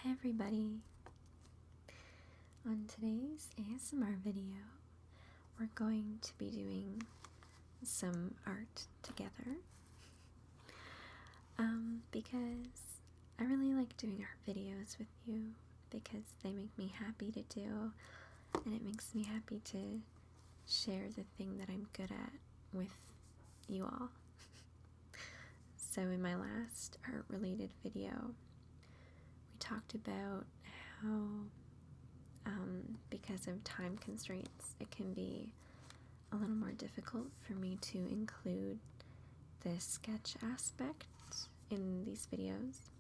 Hi everybody! On today's ASMR video, we're going to be doing some art together because I really like doing art videos with you because they make me happy to do, and it makes me happy to share the thing that I'm good at with you all. So in my last art related video, we talked about how because of time constraints, it can be a little more difficult for me to include the sketch aspect in these videos.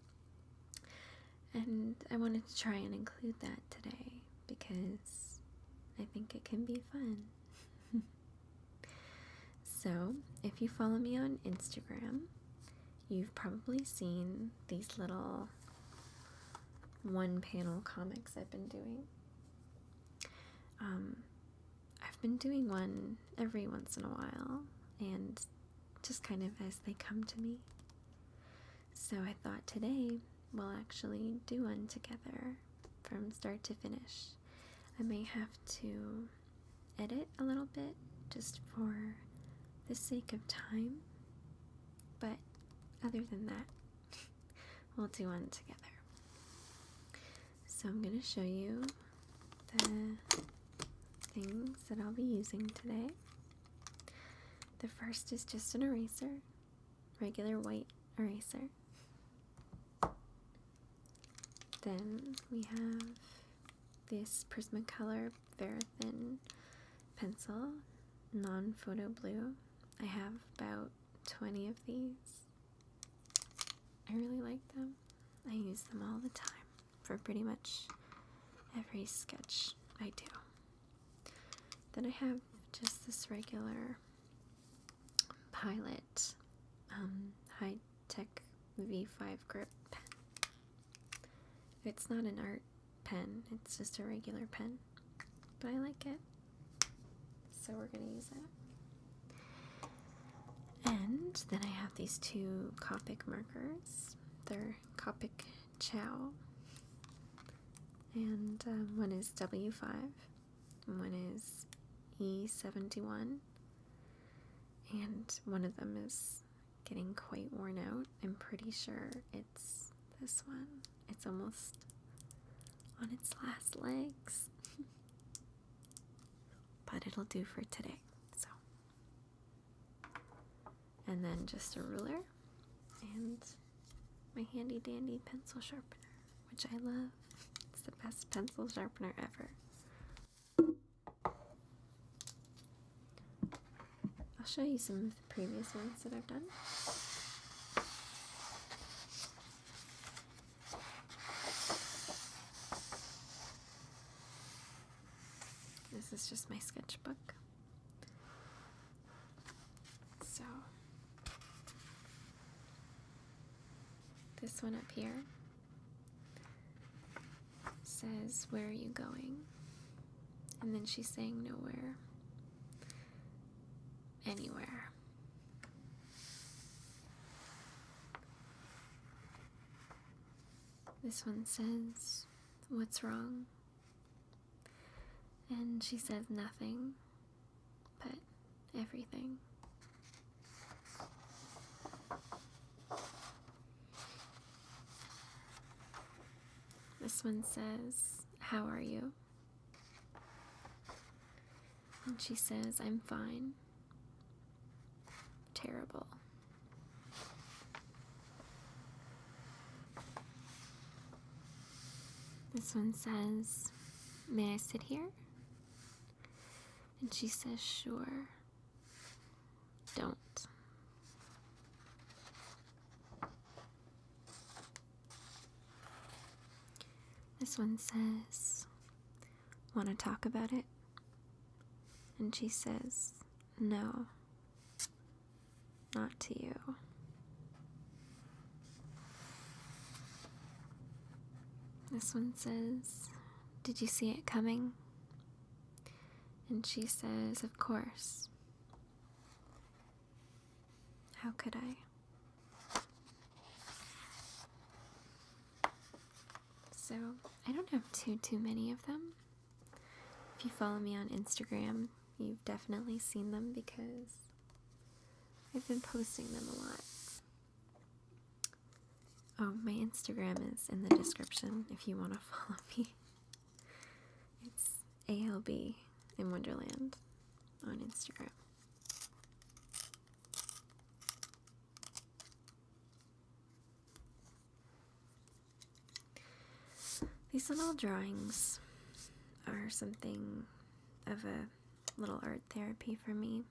And I wanted to try and include that today because I think it can be fun. So, if you follow me on Instagram, you've probably seen these little one-panel comics I've been doing. I've been doing one every once in a while, and just kind of as they come to me. So I thought today we'll actually do one together from start to finish. I may have to edit a little bit just for the sake of time, but other than that, we'll do one together. So I'm going to show you the things that I'll be using today. The first is just an eraser, regular white eraser. Then we have this Prismacolor Very Thin pencil, non-photo blue. I have about 20 of these. I really like them. I use them all the time for pretty much every sketch I do. Then I have just this regular Pilot high-tech V5 grip pen. It's not an art pen, it's just a regular pen, but I like it, so we're going to use that. And then I have these two Copic markers. They're Copic Chow, and one is W5 and one is E71, and one of them is getting quite worn out. I'm pretty sure it's this one. It's almost on its last legs, but it'll do for today. So, and then just a ruler and my handy dandy pencil sharpener, which I love. It's the best pencil sharpener ever. I'll show you some of the previous ones that I've done. This is just my sketchbook. So, this one up here says, "Where are you going?" And then she's saying nowhere. Anywhere. This one says, "What's wrong?" And she says nothing, but everything. This one says, "How are you?" And she says, "I'm fine." Terrible. This one says, "May I sit here?" And she says, "Sure." Don't. This one says, "Want to talk about it?" And she says, "No. Not to you." This one says, "Did you see it coming?" And she says, "Of course. How could I?" So I don't have too many of them. If you follow me on Instagram, you've definitely seen them because I've been posting them a lot. Oh, my Instagram is in the description if you want to follow me. It's ALB in Wonderland on Instagram. These little drawings are something of a little art therapy for me.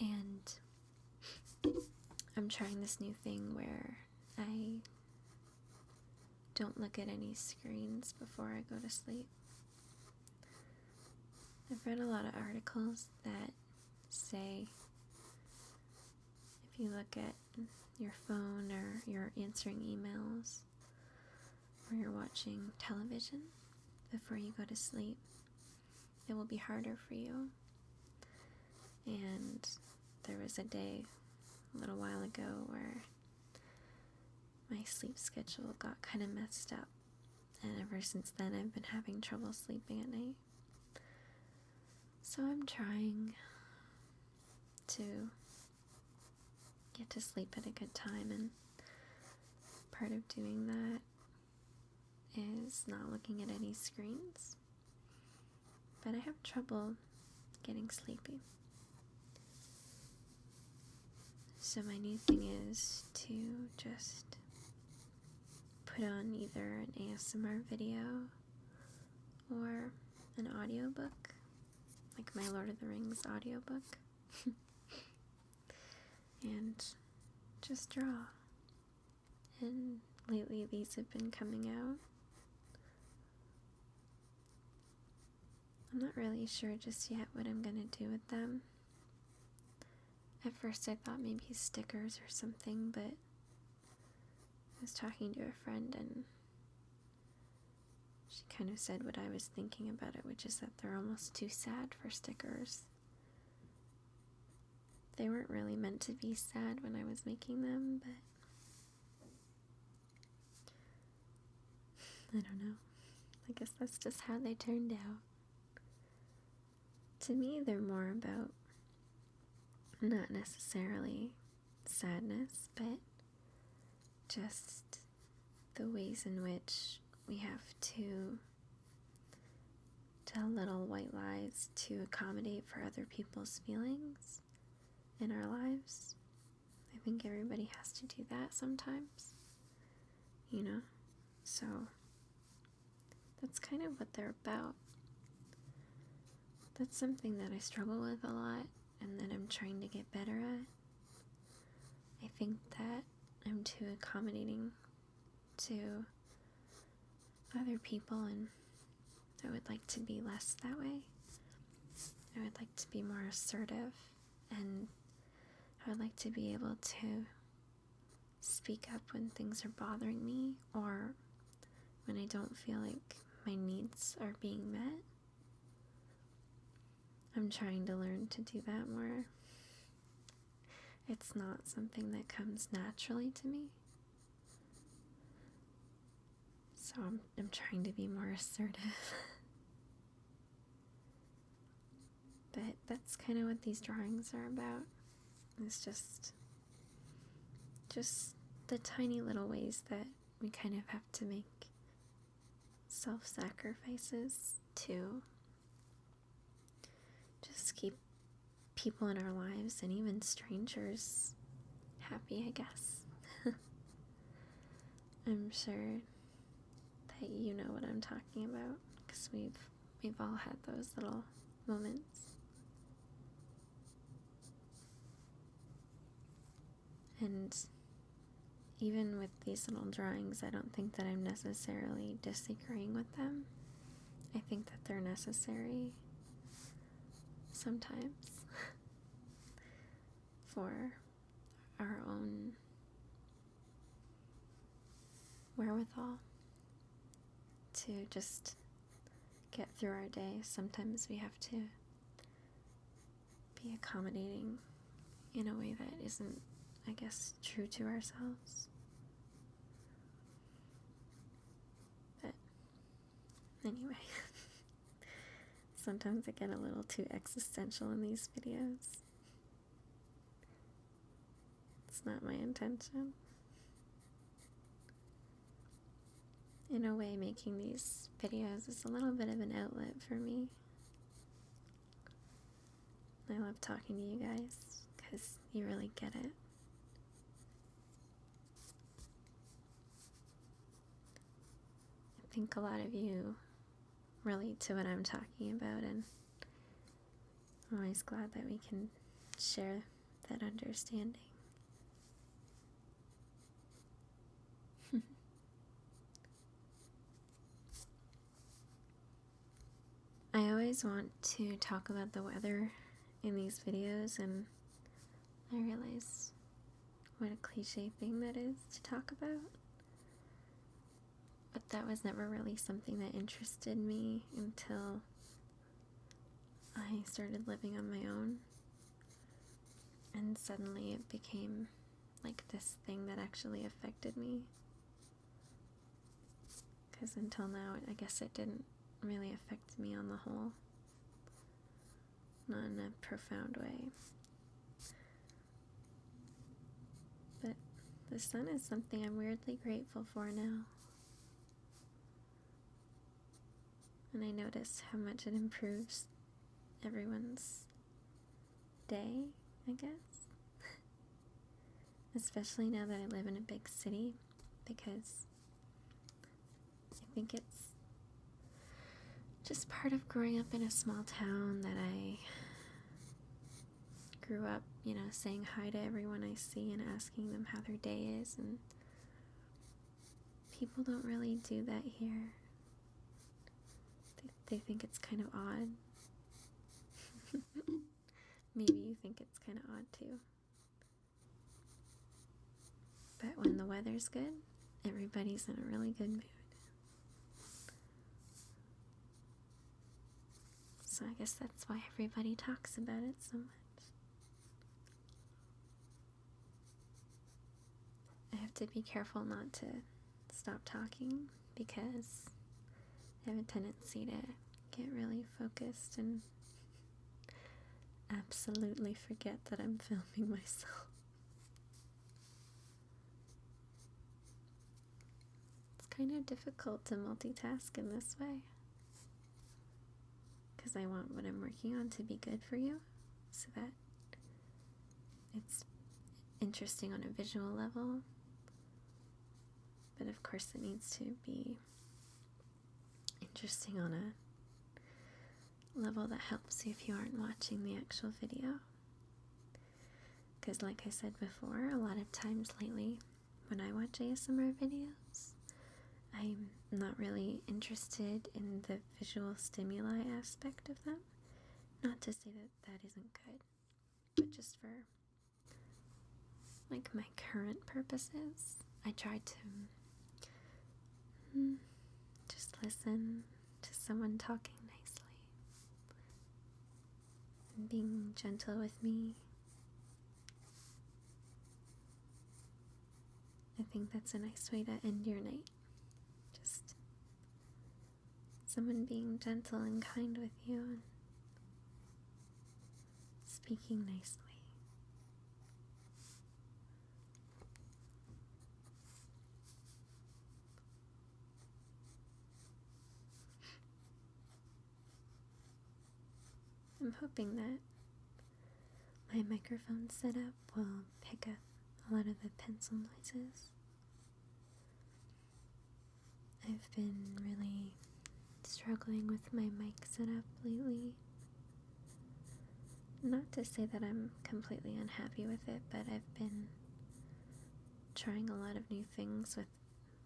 And I'm trying this new thing where I don't look at any screens before I go to sleep. I've read a lot of articles that say if you look at your phone or you're answering emails or you're watching television before you go to sleep, it will be harder for you. And there was a day a little while ago where my sleep schedule got kind of messed up, and ever since then I've been having trouble sleeping at night. So I'm trying to get to sleep at a good time, and part of doing that is not looking at any screens, but I have trouble getting sleepy. So my new thing is to just put on either an ASMR video or an audiobook, like my Lord of the Rings audiobook, and just draw. And lately these have been coming out. I'm not really sure just yet what I'm gonna do with them. At first I thought maybe stickers or something, but I was talking to a friend and she kind of said what I was thinking about it, which is that they're almost too sad for stickers. They weren't really meant to be sad when I was making them, but I don't know. I guess that's just how they turned out. To me, they're more about not necessarily sadness, but just the ways in which we have to tell little white lies to accommodate for other people's feelings in our lives. I think everybody has to do that sometimes, you know? So that's kind of what they're about. That's something that I struggle with a lot and that I'm trying to get better at. I think that I'm too accommodating to other people, and I would like to be less that way. I would like to be more assertive, and I would like to be able to speak up when things are bothering me or when I don't feel like my needs are being met. I'm trying to learn to do that more. It's not something that comes naturally to me. So I'm trying to be more assertive. But that's kind of what these drawings are about. It's just the tiny little ways that we kind of have to make self-sacrifices to just keep people in our lives and even strangers happy, I guess. I'm sure that you know what I'm talking about, because we've all had those little moments. And even with these little drawings, I don't think that I'm necessarily disagreeing with them. I think that they're necessary sometimes for our own wherewithal to just get through our day. Sometimes we have to be accommodating in a way that isn't, I guess, true to ourselves. Anyway, sometimes I get a little too existential in these videos. It's not my intention. In a way, making these videos is a little bit of an outlet for me. I love talking to you guys because you really get it. I think a lot of you relate to what I'm talking about, and I'm always glad that we can share that understanding. I always want to talk about the weather in these videos, and I realize what a cliche thing that is to talk about. But that was never really something that interested me until I started living on my own. And suddenly it became like this thing that actually affected me. Because until now, I guess it didn't really affect me on the whole. Not in a profound way. But the sun is something I'm weirdly grateful for now. And I notice how much it improves everyone's day, I guess. Especially now that I live in a big city, because I think it's just part of growing up in a small town that I grew up, saying hi to everyone I see and asking them how their day is, and people don't really do that here. They think it's kind of odd. Maybe you think it's kind of odd too. But when the weather's good, everybody's in a really good mood. So I guess that's why everybody talks about it so much. I have to be careful not to stop talking, because I have a tendency to get really focused and absolutely forget that I'm filming myself. It's kind of difficult to multitask in this way, because I want what I'm working on to be good for you, so that it's interesting on a visual level, but of course it needs to be interesting on a level that helps you if you aren't watching the actual video. Because like I said before, a lot of times lately when I watch ASMR videos, I'm not really interested in the visual stimuli aspect of them. Not to say that that isn't good, but just for like my current purposes, I try to just listen to someone talking nicely and being gentle with me. I think that's a nice way to end your night. Just someone being gentle and kind with you and speaking nicely. I'm hoping that my microphone setup will pick up a lot of the pencil noises. I've been really struggling with my mic setup lately. Not to say that I'm completely unhappy with it, but I've been trying a lot of new things with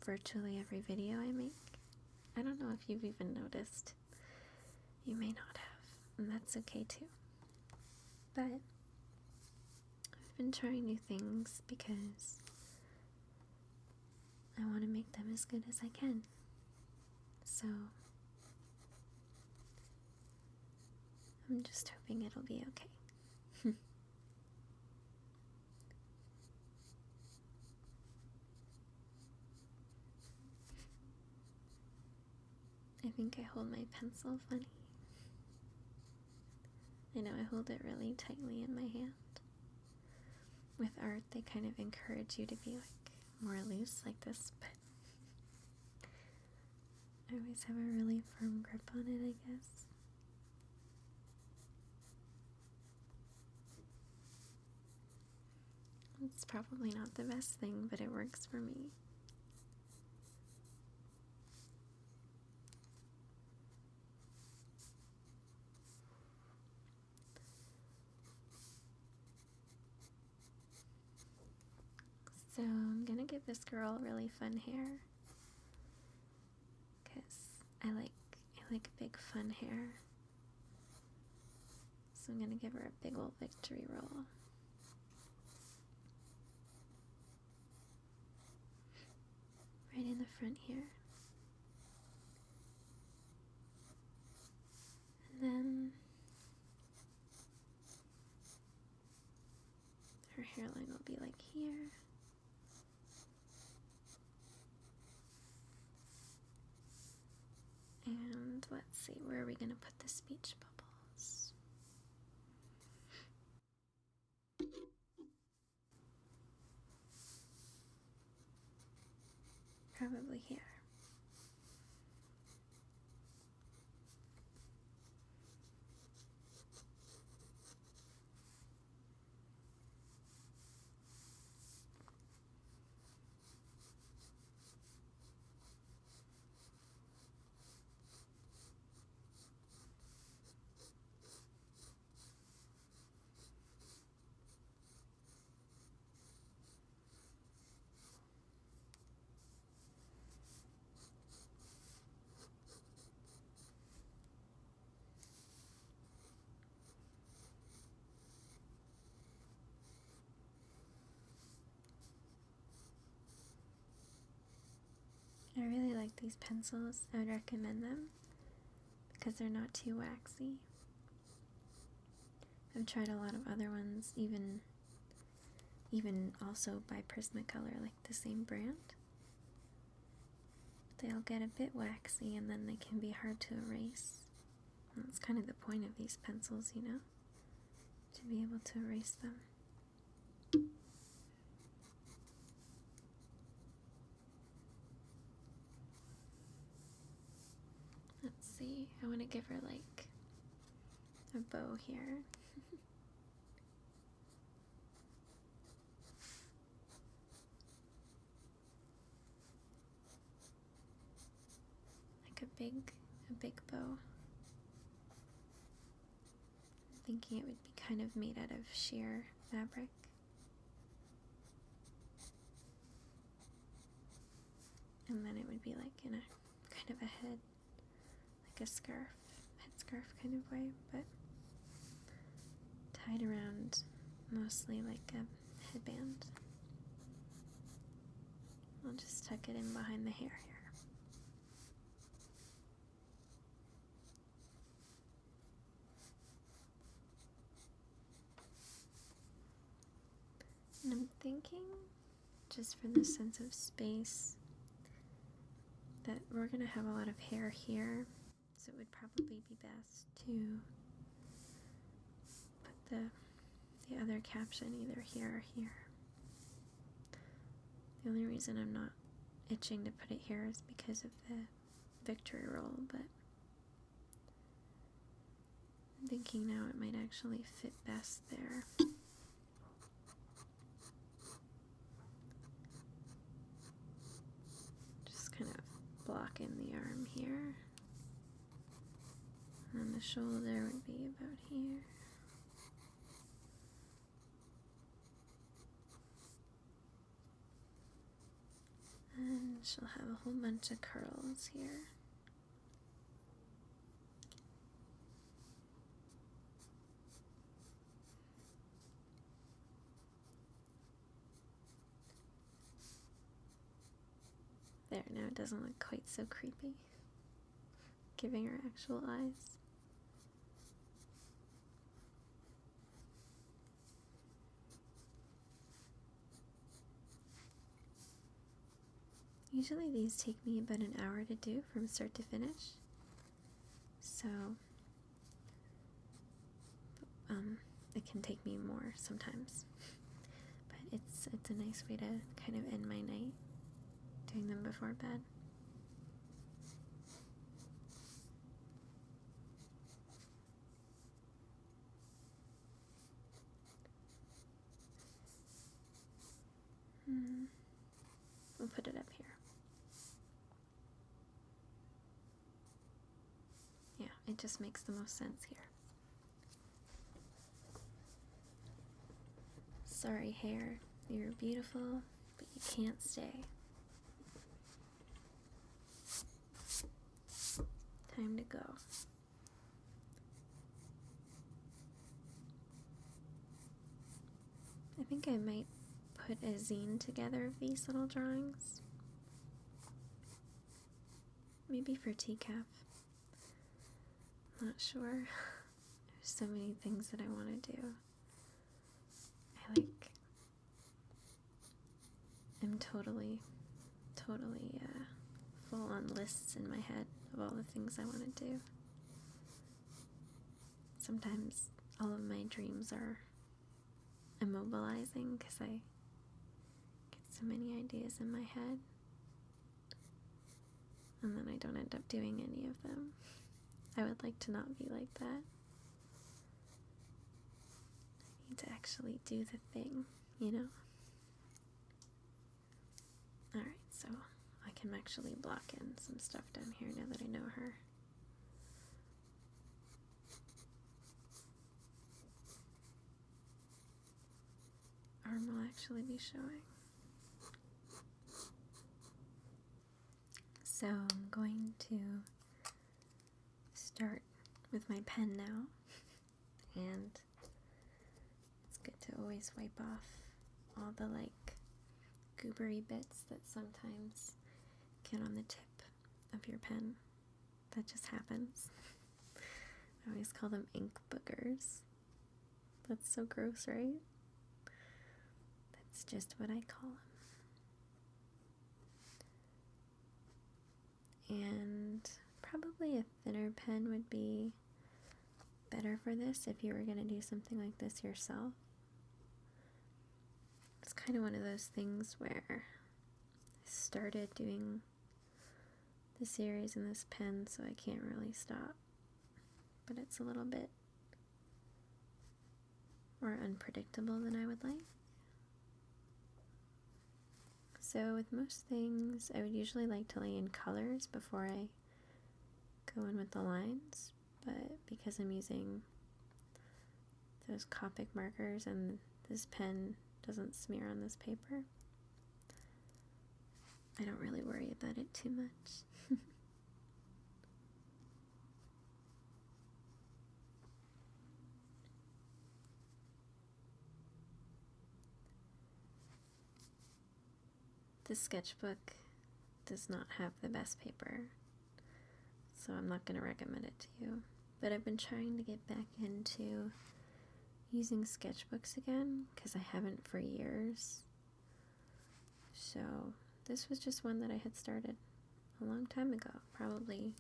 virtually every video I make. I don't know if you've even noticed. You may not have, and that's okay too. But I've been trying new things because I want to make them as good as I can. So I'm just hoping it'll be okay. I think I hold my pencil funny. I know I hold it really tightly in my hand. With art, they kind of encourage you to be like more loose like this, but I always have a really firm grip on it, I guess. It's probably not the best thing, but it works for me. So I'm gonna give this girl really fun hair, because I like big fun hair. So I'm gonna give her a big old victory roll. Right in the front here. And then her hairline will be like here. And let's see, where are we going to put the speech bubbles? Probably here. I really like these pencils. I would recommend them because they're not too waxy. I've tried a lot of other ones, even also by Prismacolor, like the same brand. They'll get a bit waxy and then they can be hard to erase. And that's kind of the point of these pencils, you know? To be able to erase them. Let's see, I want to give her like a bow here. Like a big bow. I'm thinking it would be kind of made out of sheer fabric. And then it would be like in a kind of a head, like a scarf, headscarf kind of way, but tied around mostly like a headband. I'll just tuck it in behind the hair here. And I'm thinking, just for the sense of space, that we're going to have a lot of hair here, so it would probably be best to put the other caption either here or here. The only reason I'm not itching to put it here is because of the victory roll, but I'm thinking now it might actually fit best there. Just kind of block in the arm here. And the shoulder would be about here. And she'll have a whole bunch of curls here. There, now it doesn't look quite so creepy. Giving her actual eyes. Usually these take me about an hour to do from start to finish. So it can take me more sometimes. But it's a nice way to kind of end my night, doing them before bed. We'll put it up here. Yeah, it just makes the most sense here. Sorry, hair. You're beautiful, but you can't stay. Time to go. I think I might put a zine together of these little drawings. Maybe for TCAF. Not sure. There's so many things that I want to do. I'm totally full on lists in my head of all the things I want to do. Sometimes all of my dreams are immobilizing because I get so many ideas in my head, and then I don't end up doing any of them. I would like to not be like that. I need to actually do the thing, you know? Alright, so I can actually block in some stuff down here now that I know her. Arm will actually be showing. So I'm going to start with my pen now, and it's good to always wipe off all the goobery bits that sometimes get on the tip of your pen. That just happens. I always call them ink boogers. That's so gross, right? That's just what I call them. And probably a thinner pen would be better for this if you were going to do something like this yourself. It's kind of one of those things where I started doing the series in this pen, so I can't really stop. But it's a little bit more unpredictable than I would like. So with most things, I would usually like to lay in colors before I go in with the lines, but because I'm using those Copic markers and this pen doesn't smear on this paper, I don't really worry about it too much. The sketchbook does not have the best paper, so I'm not going to recommend it to you. But I've been trying to get back into using sketchbooks again, because I haven't for years. So this was just one that I had started a long time ago, probably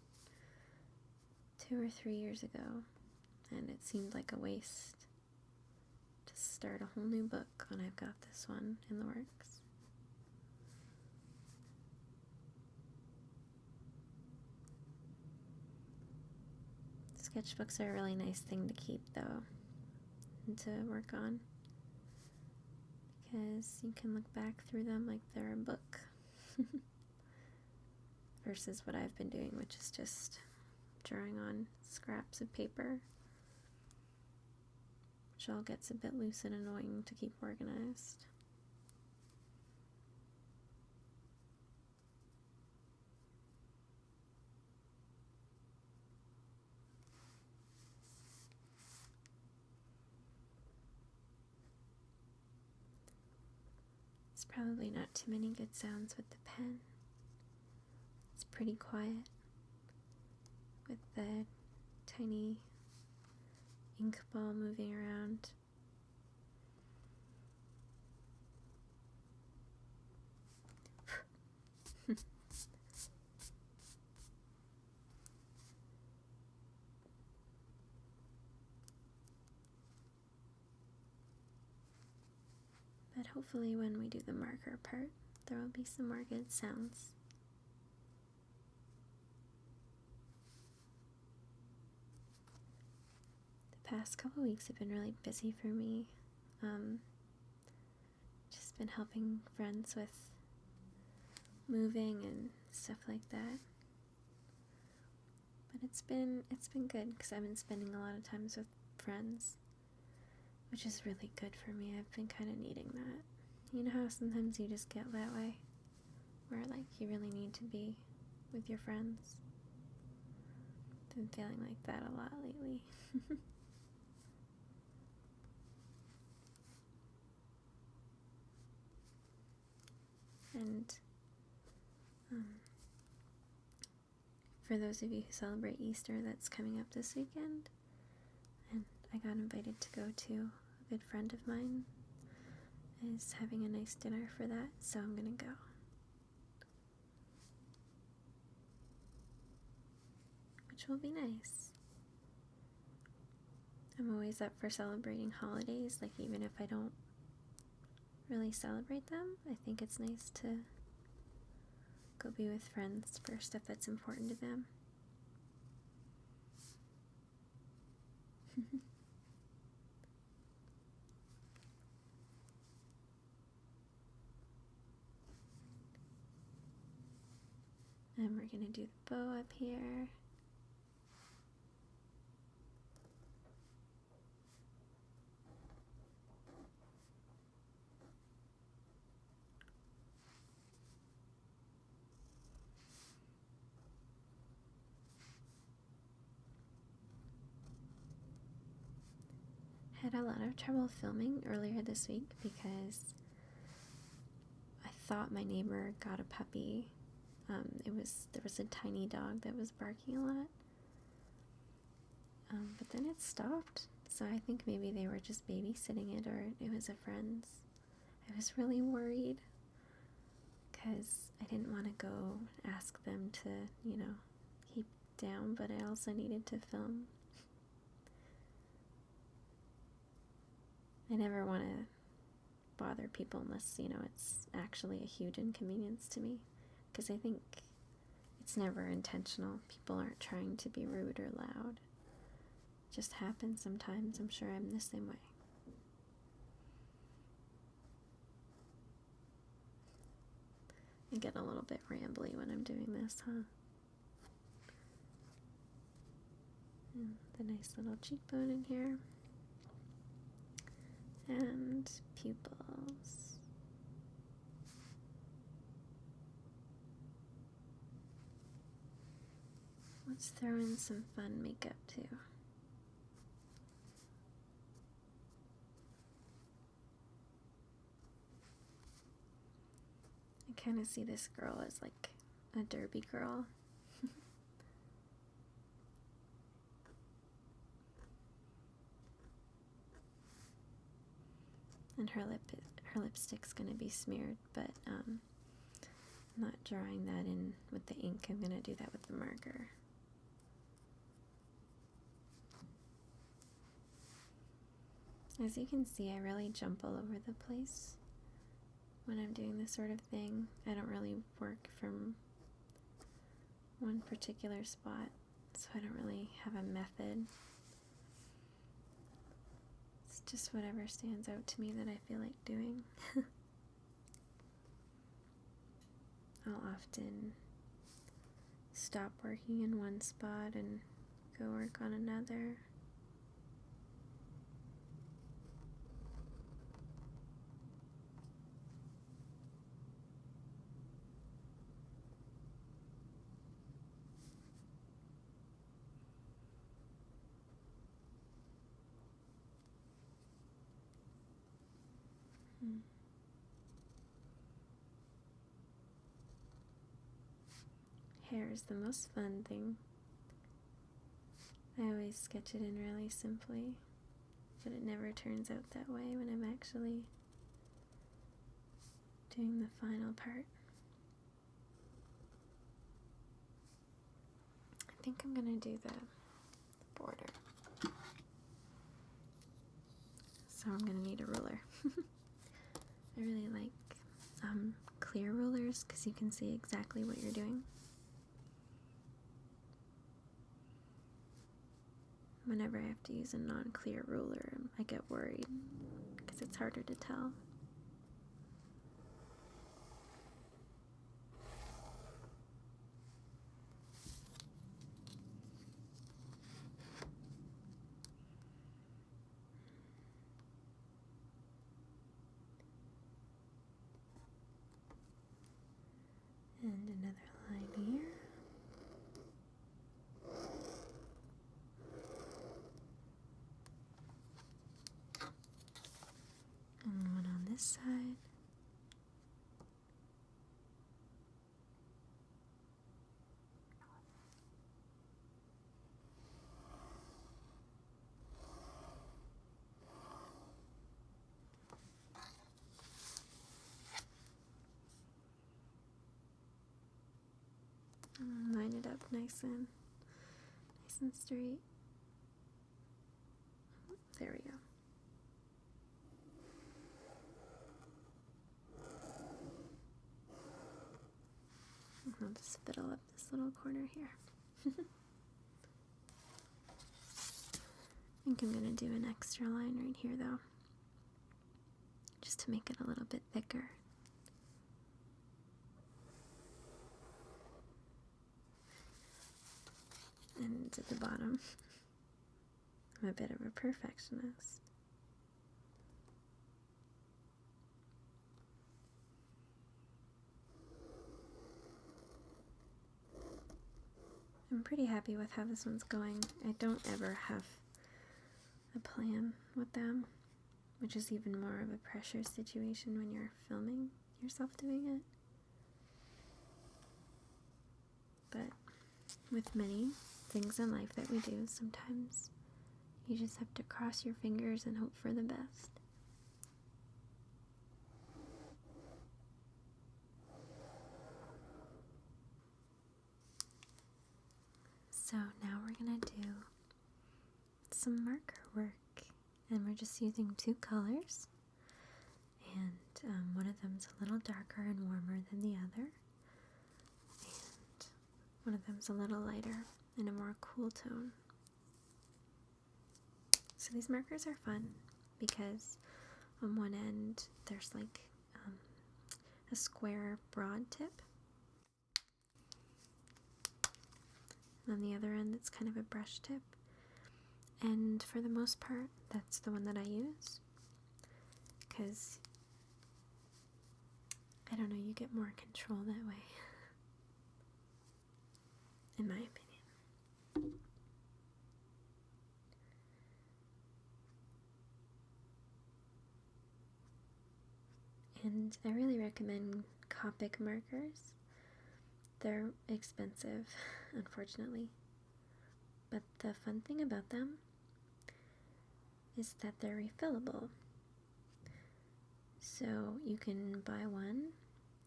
2 or 3 years ago, and it seemed like a waste to start a whole new book when I've got this one in the works. Sketchbooks are a really nice thing to keep, though, and to work on, because you can look back through them like they're a book, versus what I've been doing, which is just drawing on scraps of paper, which all gets a bit loose and annoying to keep organized. There's probably not too many good sounds with the pen. It's pretty quiet with the tiny ink ball moving around. hopefully when we do the marker part, there will be some more good sounds. The past couple weeks have been really busy for me. Just been helping friends with moving and stuff like that. But it's been good because I've been spending a lot of times with friends, which is really good for me. I've been kind of needing that. You know how sometimes you just get that way, where like you really need to be with your friends? Been feeling like that a lot lately. And for those of you who celebrate Easter, that's coming up this weekend, and I got invited to go to a good friend of mine is having a nice dinner for that, so I'm gonna go. Which will be nice. I'm always up for celebrating holidays, like even if I don't really celebrate them, I think it's nice to go be with friends for stuff that's important to them. And we're gonna do the bow up here. Had a lot of trouble filming earlier this week because I thought my neighbor got a puppy. There was a tiny dog that was barking a lot, but then it stopped. So I think maybe they were just babysitting it, or it was a friend's. I was really worried because I didn't want to go ask them to, keep down, but I also needed to film. I never want to bother people unless, it's actually a huge inconvenience to me. Because I think it's never intentional. People aren't trying to be rude or loud. It just happens sometimes. I'm sure I'm the same way. I get a little bit rambly when I'm doing this, huh? And the nice little cheekbone in here. And pupils. Let's throw in some fun makeup too. I kind of see this girl as like a derby girl. And her lipstick's gonna be smeared, but I'm not drawing that in with the ink. I'm gonna do that with the marker. As you can see, I really jump all over the place when I'm doing this sort of thing. I don't really work from one particular spot, so I don't really have a method. It's just whatever stands out to me that I feel like doing. I'll often stop working in one spot and go work on another. Hair is the most fun thing. I always sketch it in really simply, but it never turns out that way when I'm actually doing the final part. I think I'm gonna do the border. So I'm gonna need a ruler. I really like clear rulers because you can see exactly what you're doing. Whenever I have to use a non-clear ruler, I get worried because it's harder to tell. And another line here. And one on this side. And line it up nice and straight. There we go. I'll just fiddle up this little corner here. I think I'm going to do an extra line right here though, just to make it a little bit thicker. And at the bottom, I'm a bit of a perfectionist. I'm pretty happy with how this one's going. I don't ever have a plan with them, which is even more of a pressure situation when you're filming yourself doing it. But with many things in life that we do, sometimes you just have to cross your fingers and hope for the best. So now we're going to do some marker work, and we're just using two colors, and one of them's a little darker and warmer than the other, and one of them's a little lighter and a more cool tone. So these markers are fun because on one end there's like a square broad tip, and on the other end it's kind of a brush tip, and for the most part that's the one that I use because I don't know, you get more control that way, in my opinion. And I really recommend Copic markers. They're expensive, unfortunately, but the fun thing about them is that they're refillable. So you can buy one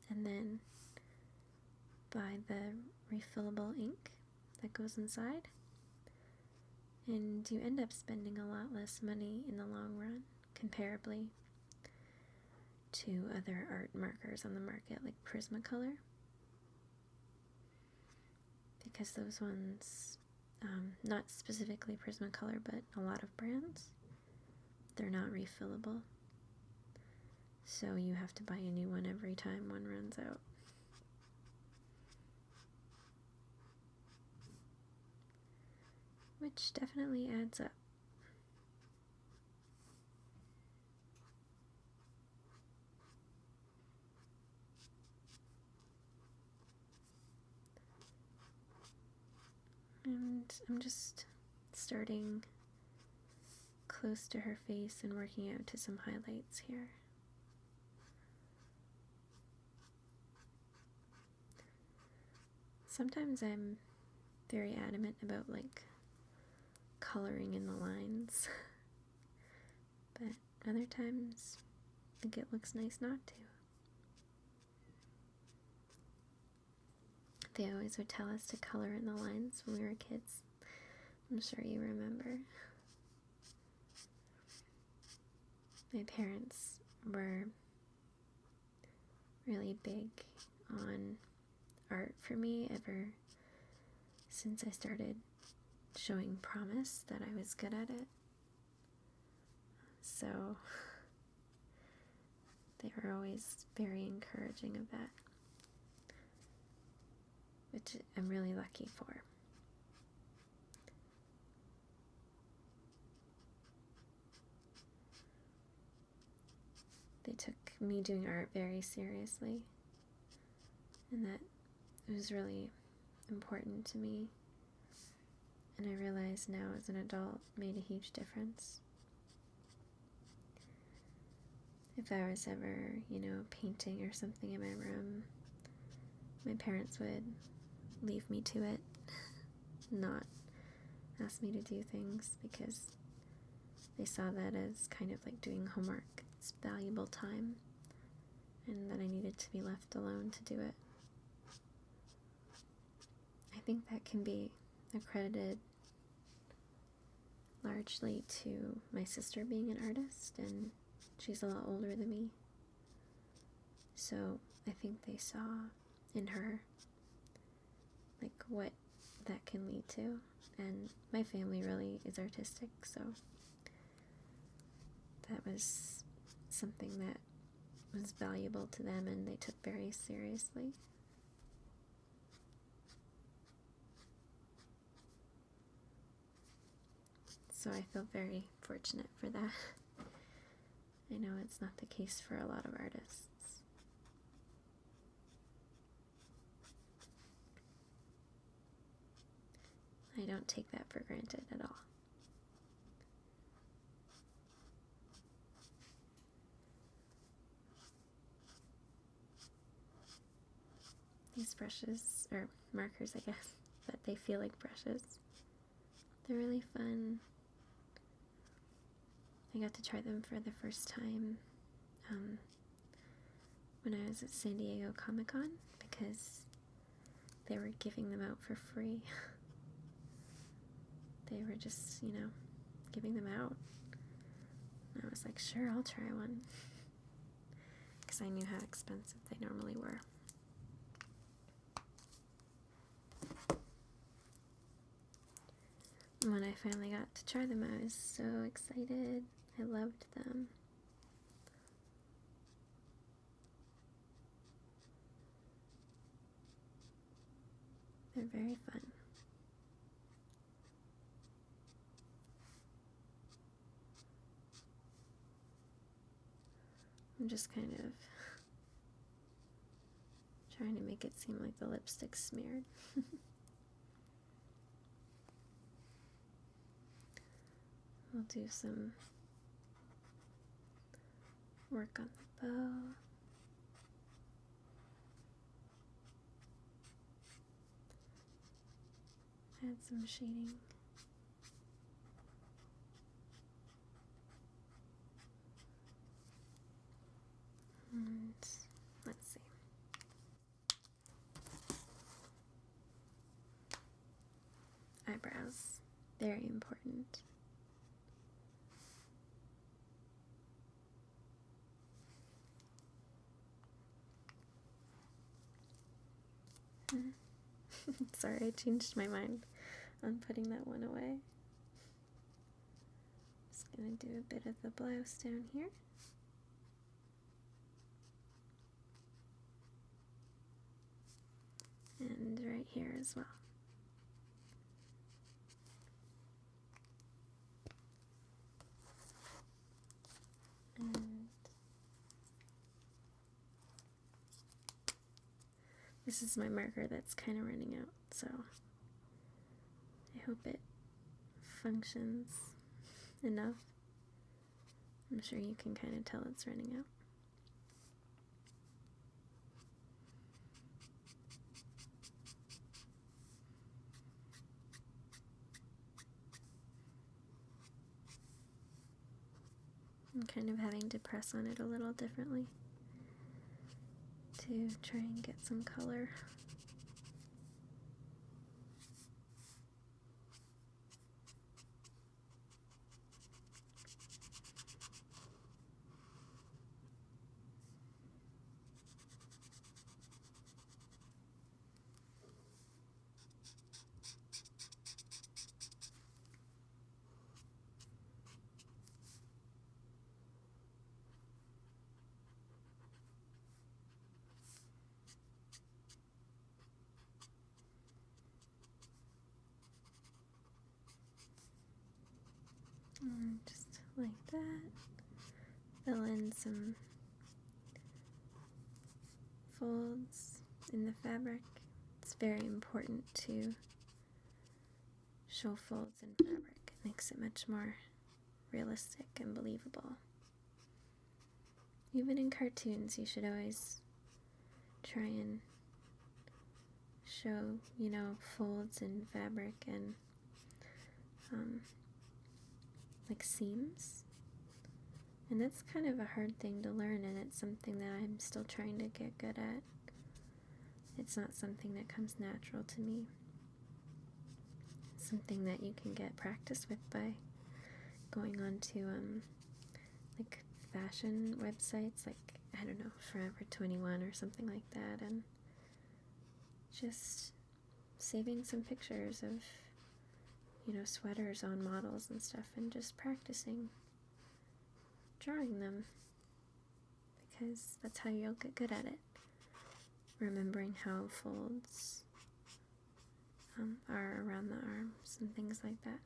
and then buy the refillable ink that goes inside, and you end up spending a lot less money in the long run comparably to other art markers on the market like Prismacolor, because those ones, not specifically Prismacolor but a lot of brands, they're not refillable, so you have to buy a new one every time one runs out. Which definitely adds up. And I'm just starting close to her face and working out to some highlights here. Sometimes I'm very adamant about like coloring in the lines, but other times I think it looks nice not to. They always would tell us to color in the lines when we were kids. I'm sure you remember. My parents were really big on art for me ever since I started showing promise that I was good at it. So they were always very encouraging of that, which I'm really lucky for. They took me doing art very seriously, and that it was really important to me. And I realize now as an adult made a huge difference. If I was ever, painting or something in my room, my parents would leave me to it, not ask me to do things, because they saw that as kind of like doing homework. It's valuable time, and that I needed to be left alone to do it. I think that can be accredited largely to my sister being an artist, and she's a lot older than me. So I think they saw in her like what that can lead to. And my family really is artistic, so that was something that was valuable to them and they took very seriously. So I feel very fortunate for that. I know it's not the case for a lot of artists. I don't take that for granted at all. These brushes, or markers I guess, but they feel like brushes. They're really fun. I got to try them for the first time when I was at San Diego Comic-Con, because they were giving them out for free. They were just, giving them out. And I was like, sure, I'll try one. Because I knew how expensive they normally were. And when I finally got to try them, I was so excited. I loved them. They're very fun. I'm just kind of trying to make it seem like the lipstick's smeared. We'll do some work on the bow. Add some shading. And let's see. Eyebrows, very important. Sorry, I changed my mind on putting that one away. Just gonna do a bit of the blouse down here. And right here as well. And this is my marker that's kind of running out, so I hope it functions enough. I'm sure you can kind of tell it's running out. I'm kind of having to press on it a little differently to try and get some color. like that. Fill in some folds in the fabric. It's very important to show folds in fabric. It makes it much more realistic and believable. Even in cartoons, you should always try and show, folds in fabric and like seams. And that's kind of a hard thing to learn, and it's something that I'm still trying to get good at. It's not something that comes natural to me. It's something that you can get practice with by going on to like fashion websites, like, I don't know, Forever 21 or something like that, and just saving some pictures of, sweaters on models and stuff, and just practicing drawing them, because that's how you'll get good at it. Remembering how folds are around the arms and things like that.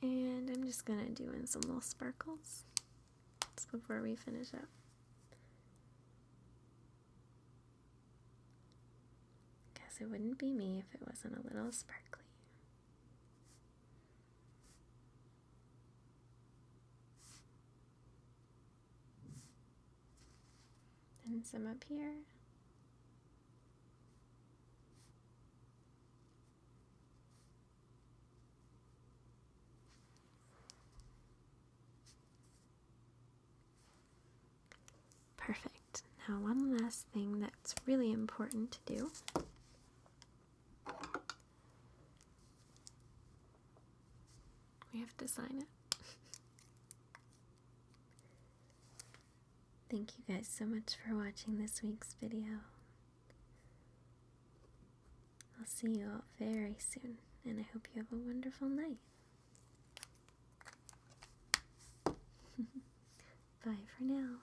And I'm just gonna do in some little sparkles just before we finish up. Guess it wouldn't be me if it wasn't a little sparkly. And some up here. Perfect. Now, one last thing that's really important to do. We have to sign it. Thank you guys so much for watching this week's video. I'll see you all very soon, and I hope you have a wonderful night. Bye for now.